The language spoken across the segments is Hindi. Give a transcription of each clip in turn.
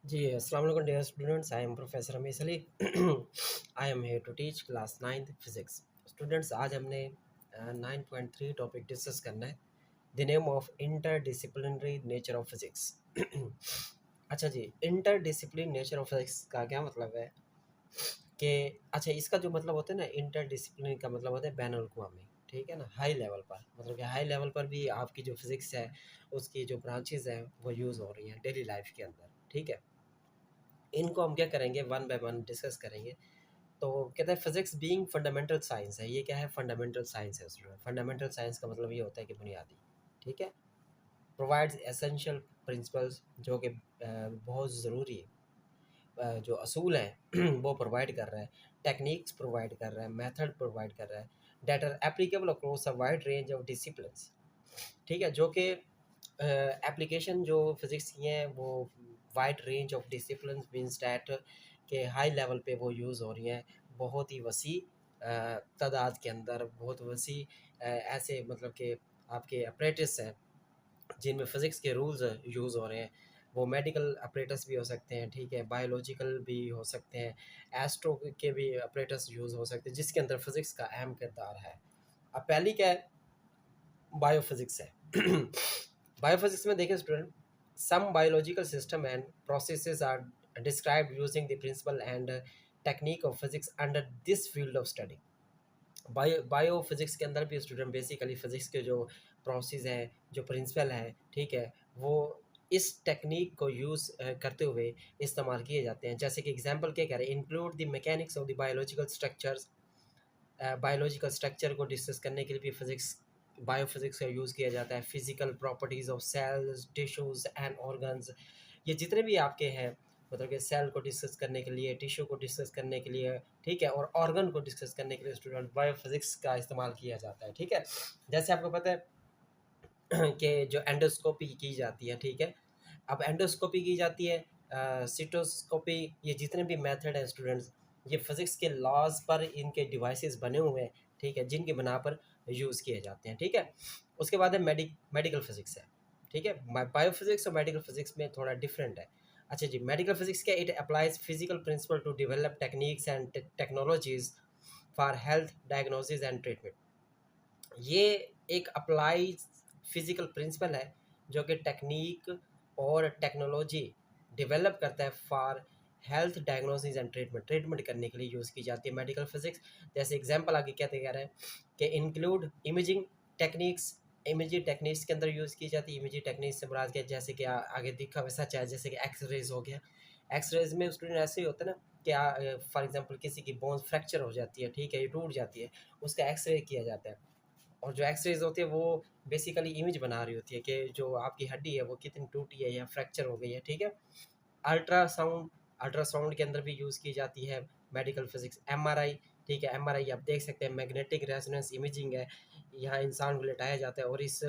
जी, अस्सलाम वालेकुम dear students, I am professor Rameez Ali. I am here to teach class 9th physics. Students, आज हमने 9.3 टॉपिक डिस्कस करना है, the name of interdisciplinary nature of physics. अच्छा जी, इंटरडिसिप्लिन नेचर ऑफ फिज़िक्स का क्या मतलब है कि अच्छा इसका जो मतलब होता है ना, इंटरडिसिप्लिनरी का मतलब होता है बैनुल-अक़वामी, ठीक है ना? हाई लेवल पर, मतलब कि हाई लेवल पर भी आपकी जो फिज़िक्स है, उसकी जो ब्रांचेज़ हैं, वो यूज़ हो रही हैं डेली लाइफ़ के अंदर, ठीक है? इनको हम क्या करेंगे, वन बाय वन डिस्कस करेंगे। तो कहते हैं फिजिक्स बीइंग फंडामेंटल साइंस है। ये क्या है? फंडामेंटल साइंस है स्टूडेंट। फंडामेंटल साइंस का मतलब ये होता है कि बुनियादी, ठीक है? प्रोवाइड्स एसेंशियल प्रिंसिपल्स, जो कि बहुत ज़रूरी जो असूल हैं वो प्रोवाइड कर रहा है, टेक्निक्स प्रोवाइड कर रहा है, मेथड प्रोवाइड कर रहा है, that are applicable across a wide range of disciplines, ठीक है? जो कि एप्लीकेशन जो फिज़िक्स की हैं वो wide range of disciplines means that के हाई लेवल पे वो यूज़ हो रही हैं, बहुत ही वसी तादाद के अंदर, बहुत वसी ऐसे मतलब कि आपके अपरेटिस हैं जिनमें फ़िज़िक्स के रूल्स यूज़ हो रहे हैं। वो मेडिकल अपरेटस भी हो सकते हैं, ठीक है? बायोलॉजिकल भी हो सकते हैं, एस्ट्रो के भी अपरेटस यूज़ हो सकते हैं, जिसके अंदर फ़िज़िक्स का अहम किरदार है। अब पहली क्या है? बायोफिजिक्स है। बायोफिजिक्स में देखिए student, some biological system and processes are described using the principle and technique of physics under this field of study. Biophysics के अंदर भी स्टूडेंट बेसिकली फिजिक्स के जो प्रोसेस हैं, जो प्रिंसिपल हैं, ठीक है, वो इस टेक्निक को यूज़ करते हुए इस्तेमाल किए जाते हैं। जैसे कि एग्जांपल क्या कह रहे हैं, include the mechanics of the biological structures. Biological structure को डिस्कस करने के लिए भी फिजिक्स बायोफिजिक्स का यूज़ किया जाता है। Physical properties of cells, tissues and organs, ये जितने भी आपके हैं, मतलब कि सेल को डिस्कस करने के लिए, टिश्यू को डिस्कस करने के लिए, ठीक है, और ऑर्गन को डिस्कस करने के लिए स्टूडेंट बायोफिजिक्स का इस्तेमाल किया जाता है, ठीक है? जैसे आपको पता है कि जो एंडोस्कोपी की जाती है, ठीक है? अब एंडोस्कोपी की जाती है, सिटोस्कोपी, ये जितने भी मेथड हैं स्टूडेंट्स, ये फिज़िक्स के लॉज़ पर इनके डिवाइसेस बने हुए हैं, ठीक है? जिनकी बिना पर यूज़ किए जाते हैं, ठीक है? उसके बाद है मेडिकल फिज़िक्स है, ठीक है? बायोफिज़िक्स और मेडिकल फिज़िक्स में थोड़ा डिफरेंट है। अच्छा जी, मेडिकल फिज़िक्स क्या? It applies physical principle to develop techniques and technologies for health diagnosis and treatment. ये एक अप्लाई फिजिकल प्रिंसिपल है, जो कि टेक्निक और टेक्नोलॉजी डेवलप करता है for health diagnosis and treatment करने के लिए यूज़ की जाती है मेडिकल फिजिक्स। जैसे एग्जांपल आगे क्या कह रहे हैं कि include imaging techniques. Imaging techniques के अंदर यूज़ की जाती है। इमेजिंग टेक्निक्स से मुराद क्या है? जैसे कि आगे दिखा वैसा चाहे, जैसे कि एक्सरेज हो गया। एक्सरेज में स्टूडेंट ऐसे ही होता है ना कि फॉर एग्जांपल किसी की बोन फ्रैक्चर हो जाती है, ठीक है, ये टूट जाती है, उसका एक्सरे किया जाता है। और जो एक्सरेज़ होती है वो बेसिकली इमेज बना रही होती है कि जो आपकी हड्डी है वो कितनी टूटी है या फ्रैक्चर हो गई है, ठीक है? अल्ट्रासाउंड अल्ट्रासाउंड के अंदर भी यूज़ की जाती है मेडिकल फिज़िक्स। एमआरआई, ठीक है, एमआरआई आप देख सकते हैं, मैग्नेटिक रेजोनेंस इमेजिंग है। यहाँ इंसान को लिटाया जाता है और इस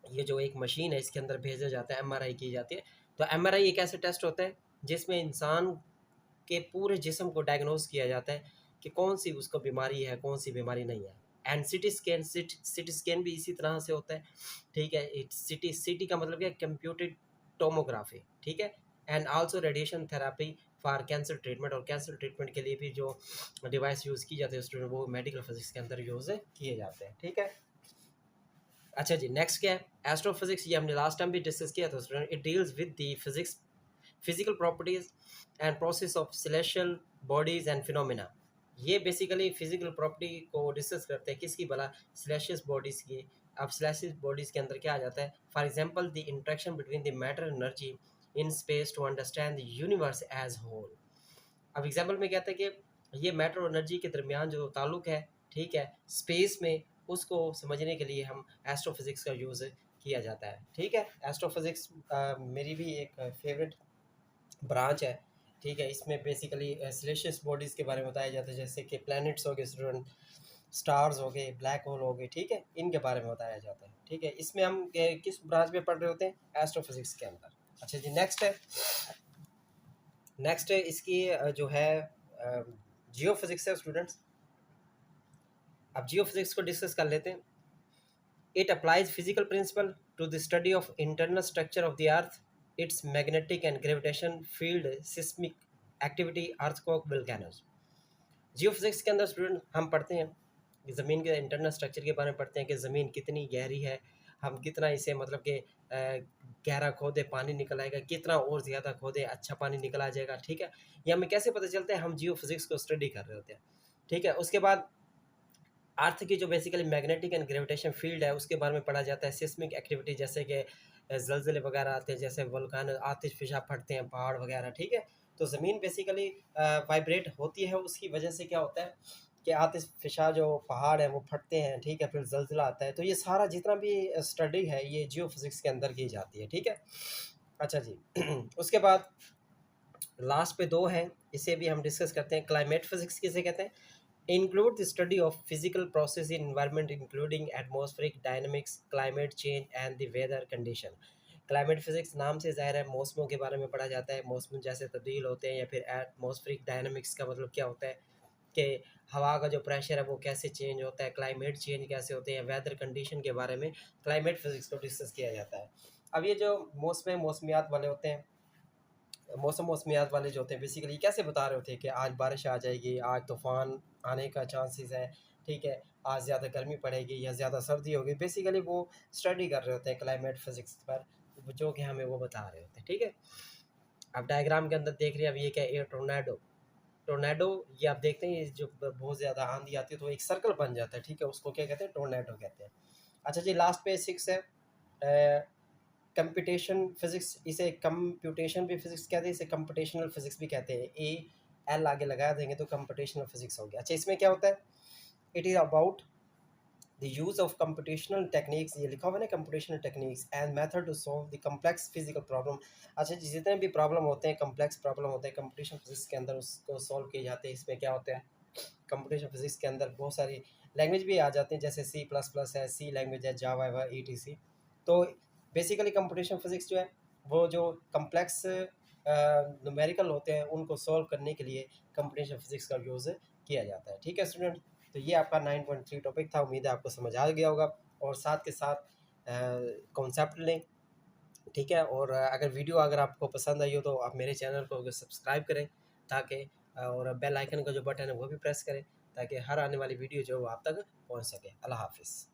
ये जो एक मशीन है इसके अंदर भेजा जाता है, एमआरआई की जाती है। तो एमआरआई एक ऐसे टेस्ट होता है जिसमें इंसान के पूरे जिस्म को डायग्नोज किया जाता है कि कौन सी उसको बीमारी है, कौन सी बीमारी नहीं है। एंड सिटी स्कैन भी इसी तरह से होता है, ठीक है? सिटी का मतलब क्या है? कंप्यूटेड टोमोग्राफी, ठीक है? And also radiation therapy for cancer treatment, और कैंसर ट्रीटमेंट के लिए भी जो डिवाइस यूज़ की जाती है स्टूडेंट, वो मेडिकल फिजिक्स के अंदर यूज़ किए जाते हैं, ठीक है? अच्छा जी, नेक्स्ट क्या है? एस्ट्रोफिजिक्स, ये हमने लास्ट टाइम भी डिस्कस किया था student. It deals with the physics physical properties and process of celestial bodies and phenomena. ये बेसिकली फिजिकल प्रॉपर्टी को डिस्कस करते हैं, किसकी भला? सेलेशियस बॉडीज की। अब सेलेशियस बॉडीज के अंदर क्या आ जाता है? For example the interaction between the matter energy in space to understand the universe as whole. अब एग्जांपल में कहते हैं कि ये मैटर और एनर्जी के दरमियान जो ताल्लुक है, ठीक है, स्पेस में, उसको समझने के लिए हम एस्ट्रोफिजिक्स का यूज़ किया जाता है, ठीक है? एस्ट्रोफिजिक्स मेरी भी एक फेवरेट ब्रांच है, ठीक है? इसमें बेसिकली सेलेशियस बॉडीज़ के बारे में बताया जाता है, जैसे कि प्लैनेट्स हो गए स्टूडेंट, स्टार्स हो गए, ब्लैक होल हो गए, ठीक है? इनके बारे में बताया जाता है, ठीक है? इसमें हम किस ब्रांच में पढ़ रहे होते हैं? एस्ट्रोफिजिक्स के अंदर। अच्छा जी, नेक्स्ट है इसकी जो है जियो फिजिक्स है स्टूडेंट्स। अब जियो फिजिक्स को डिस्कस कर लेते हैं। It applies physical principle to the study of internal structure of the earth. its magnetic and gravitation field, seismic activity, earthquake, volcanoes. Geophysics के अंदर स्टूडेंट हम पढ़ते हैं कि ज़मीन के इंटरनल स्ट्रक्चर के बारे में पढ़ते हैं कि ज़मीन कितनी गहरी है, हम कितना इसे मतलब कि गहरा खोदे पानी निकल आएगा, कितना और ज़्यादा खोदे अच्छा पानी निकल आ जाएगा, ठीक है। ये हमें कैसे पता चलता है, हम जियोफिजिक्स को स्टडी कर रहे होते हैं, ठीक है। उसके बाद अर्थ की जो basically magnetic and gravitation field है उसके बारे में पढ़ा जाता है। सिस्मिक एक्टिविटी जैसे कि ज़लज़ले वगैरह आते हैं, जैसे वोल्कान आतिशफ़िशा फटते हैं पहाड़ वगैरह, ठीक है। तो ज़मीन बेसिकली वाइब्रेट होती है, उसकी वजह से क्या होता है कि आतिशफ़िशा जो पहाड़ हैं वो फटते हैं, ठीक है, फिर ज़लज़ला आता है। तो ये सारा जितना भी स्टडी है ये जियोफिज़िक्स के अंदर की जाती है, ठीक है। अच्छा जी उसके बाद लास्ट पे 2 हैं, इसे भी हम डिस्कस करते हैं। क्लाइमेट फिज़िक्स किसे कहते हैं? Include the study of physical process in environment including atmospheric dynamics, climate change and the weather condition. Climate physics नाम से ज़ाहिर है मौसमों के बारे में पढ़ा जाता है, मौसम जैसे तब्दील होते हैं, या फिर एटमॉस्फेरिक डायनामिक्स का मतलब क्या होता है कि हवा का जो प्रेशर है वो कैसे चेंज होता है, क्लाइमेट चेंज कैसे होते हैं, वेदर कंडीशन के बारे में क्लाइमेट फिजिक्स को डिस्कस किया जाता है। अब ये जो मौसमियात वाले होते हैं, मौसमियात वाले जो होते हैं बेसिकली कैसे बता रहे होते हैं कि आज बारिश आ जाएगी, आज तूफ़ान आने का चांसेस है, ठीक है, आज ज़्यादा गर्मी पड़ेगी या ज़्यादा सर्दी होगी। बेसिकली वो स्टडी कर रहे होते हैं क्लाइमेट फिज़िक्स पर, जो कि हमें वो बता रहे होते हैं, ठीक है। अब डायग्राम के अंदर देख रहे हैं, अब ये क्या है, ये टोर्नेडो। टोर्नेडो ये आप देखते हैं, ये जो बहुत ज़्यादा आंधी आती है तो एक सर्कल बन जाता है, ठीक है, उसको क्या कहते हैं, टोर्नेडो कहते हैं। अच्छा जी, लास्ट पे 6 है कंप्यूटेशन फिजिक्स। इसे कंप्यूटेशन भी फिजिक्स कहते हैं, इसे कंप्यूटेशनल फिजिक्स भी कहते हैं। ए एल आगे लगा देंगे तो कंप्यूटेशनल फिजिक्स हो गया। अच्छा, इसमें क्या होता है, it is about the use of computational techniques, ये लिखा हुआ है ना, computational techniques and method to solve the complex physical problem. अच्छा, जितने भी प्रॉब्लम होते हैं, कम्प्लेक्स प्रॉब्लम होते हैं कंप्यूटेशन फिजिक्स के अंदर, उसको सॉल्व किए जाते हैं। इसमें क्या होता है, कंप्यूटेशन फिजिक्स के अंदर बहुत सारी लैंग्वेज भी आ जाती हैं, जैसे सी प्लस प्लस है, सी लैंग्वेज है, जावा है, ई टी सी। तो बेसिकली कंप्यूटेशन फिजिक्स जो है वो जो कम्प्लेक्स न्यूमेरिकल होते हैं उनको सॉल्व करने के लिए कंप्यूटेशन फिजिक्स का यूज़ किया जाता है, ठीक है स्टूडेंट। तो ये आपका 9.3 टॉपिक था, उम्मीद है आपको समझ आ गया होगा। और साथ के साथ कॉन्सेप्ट लें, ठीक है। और अगर वीडियो अगर आपको पसंद आई हो तो आप मेरे चैनल को सब्सक्राइब करें, ताकि और बेल आइकन का जो बटन है वो भी प्रेस करें, ताकि हर आने वाली वीडियो जो है वो आप तक पहुंच सके। अल्लाह हाफिज़।